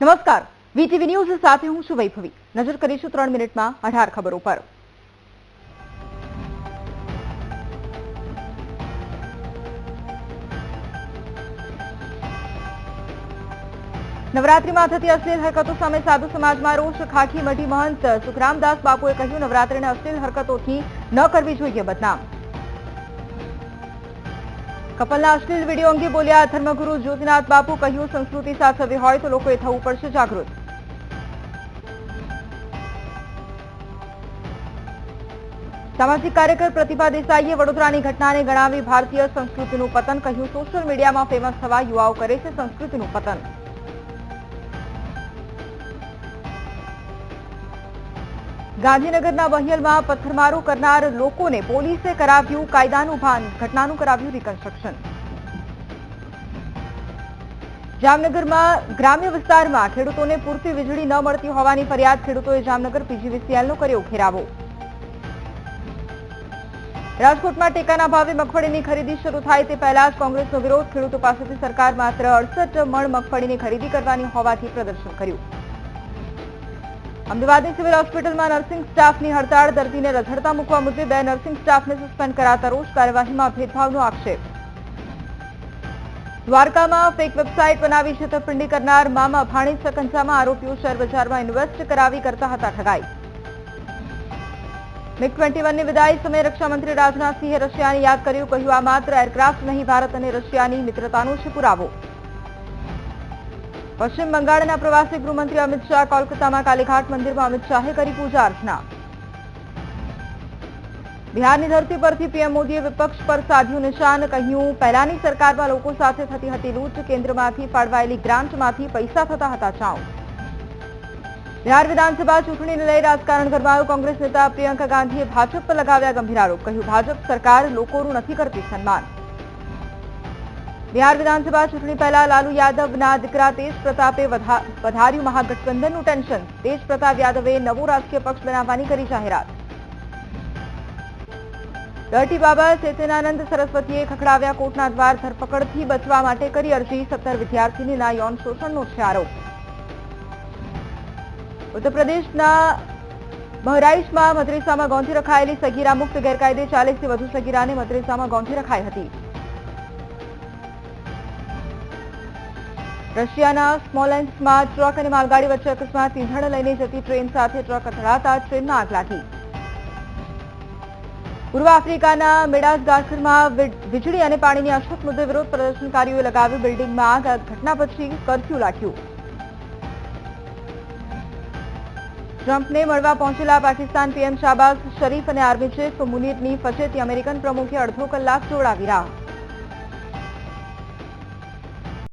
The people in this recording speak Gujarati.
નમસ્કાર, વીટીવી ન્યૂઝ સાથે હું છું વૈભવી. નજર કરીશું 3 મિનિટમાં 18 ખબરો પર. નવરાત્રીમાં થતી અશ્લીલ હરકતો સામે સાધુ સમાજમાં રોષ. ખાખી મઢી મહંત સુખરામદાસ બાપુએ કહ્યું, નવરાત્રીને અશ્લીલ હરકતોથી ન કરવી જોઈએ બદનામ. કપલના અશ્લીલ વિડીયો અંગે બોલ્યા ધર્મગુરુ જ્યોતિનાથ બાપુ. કહ્યું, સંસ્કૃતિ સાચવવી હોય તો લોકોએ થવું પડશે જાગૃત. સામાજિક કાર્યકર પ્રતિભા દેસાઈએ વડોદરાની ઘટનાને ગણાવી ભારતીય સંસ્કૃતિનું પતન. કહ્યું, સોશિયલ મીડિયામાં ફેમસ થવા યુવાઓ કરે છે સંસ્કૃતિનું પતન. ગાંધીનગરના વહિયલમાં પથ્થરમારો કરનાર લોકોને પોલીસે કરાવ્યું કાયદાનું ભાન. ઘટનાનું કરાવ્યું રિકન્સ્ટ્રક્શન. જામનગરમાં ગ્રામ્ય વિસ્તારમાં ખેડૂતોને પૂરતી વીજળી ન મળતી હોવાની ફરિયાદ. ખેડૂતોએ જામનગર પીજીવીસીએલનો કર્યો ઘેરાવો. રાજકોટમાં ટેકાના ભાવે મગફળીની ખરીદી શરૂ થાય તે પહેલા જ કોંગ્રેસનો વિરોધ. ખેડૂતો પાસેથી સરકાર માત્ર 68 મણ મગફળીની ખરીદી કરવાની હોવાથી પ્રદર્શન કર્યું. અમદાવાદની સિવિલ હોસ્પિટલમાં નર્સિંગ સ્ટાફની હડતાળ. દર્દીને રઝળતા મૂકવા મુદ્દે 2 નર્સિંગ સ્ટાફને સસ્પેન્ડ કરાતા રોષ. કાર્યવાહીમાં ભેદભાવનો આક્ષેપ. દ્વારકામાં ફેક વેબસાઇટ બનાવી છેતરપિંડી કરનાર મામા ભાણેજ સકંજામાં. આરોપીઓ શેર બજારમાં ઇન્વેસ્ટ કરાવી કરતા હતા ઠગાઈ. MiG-21 ની વિદાય સમયે રક્ષામંત્રી રાજનાથસિંહે રશિયાને યાદ કર્યું. કહ્યું, આ માત્ર એરક્રાફ્ટ નહીં, ભારત અને રશિયાની મિત્રતાનો છે પુરાવો. પશ્ચિમ બંગાળના પ્રવાસી ગૃહમંત્રી અમિત શાહ કોલકાતામાં કાલીઘાટ મંદિરમાં અમિત શાહે કરી પૂજા અર્ચના. બિહારની ધરતી પરથી પીએમ મોદીએ વિપક્ષ પર સાધ્યું નિશાન. કહ્યું, પહેલાની સરકારમાં લોકો સાથે થતી હતી લૂંટ. કેન્દ્રમાંથી ફાળવાયેલી ગ્રાન્ટમાંથી પૈસા થતા હતા ચાઉ. બિહાર વિધાનસભા ચૂંટણીને લઈ રાજકારણ ગરમાયું. કોંગ્રેસ નેતા પ્રિયંકા ગાંધીએ ભાજપ પર લગાવ્યા ગંભીર આરોપ. કહ્યું, ભાજપ સરકાર લોકોનું નથી કરતી સન્માન. બિહાર વિધાનસભા ચૂંટણી પહેલા લાલુ યાદવના દીકરા તેજ પ્રતાપે વધાર્યું મહાગઠબંધનનું ટેન્શન. તેજ પ્રતાપ યાદવે નવો રાજકીય પક્ષ બનાવવાની કરી જાહેરાત. ડર્ટી બાબા ચેતનાનંદ સરસ્વતીએ ખખડાવ્યા કોર્ટના દ્વાર. ધરપકડથી બચવા માટે કરી અરજી. 17 વિદ્યાર્થીનીના યૌન શોષણનો છે આરોપ. ઉત્તર પ્રદેશના બહરાઇચમાં મદ્રેસામાં ગોંધી રખાયેલી સગીરા મુક્ત. ગેરકાયદે 40 થી વધુ સગીરાને મદ્રેસામાં ગોંધી રખાઈ હતી. રશિયાના સ્મોલેન્સ્કમાં ટ્રક અને માલગાડી વચ્ચે અકસ્માત. ઈંધણ લઈને જતી ટ્રેન સાથે ટ્રક અથડાતા ટ્રેનમાં આગ લાગી. પૂર્વ આફ્રિકાના મેડાગાસ્કરમાં વીજળી અને પાણીની અછત મુદ્દે વિરોધ પ્રદર્શનકારીઓએ લગાવ્યું બિલ્ડિંગમાં આગ. ઘટના પછી કર્ફ્યુ લાગ્યું. ટ્રમ્પને મળવા પહોંચેલા પાકિસ્તાન પીએમ શાહબાઝ શરીફ અને આર્મી ચીફ મુનીરની ફજેતી. અમેરિકન પ્રમુખે અડધો કલાક જોડાવી રાહ.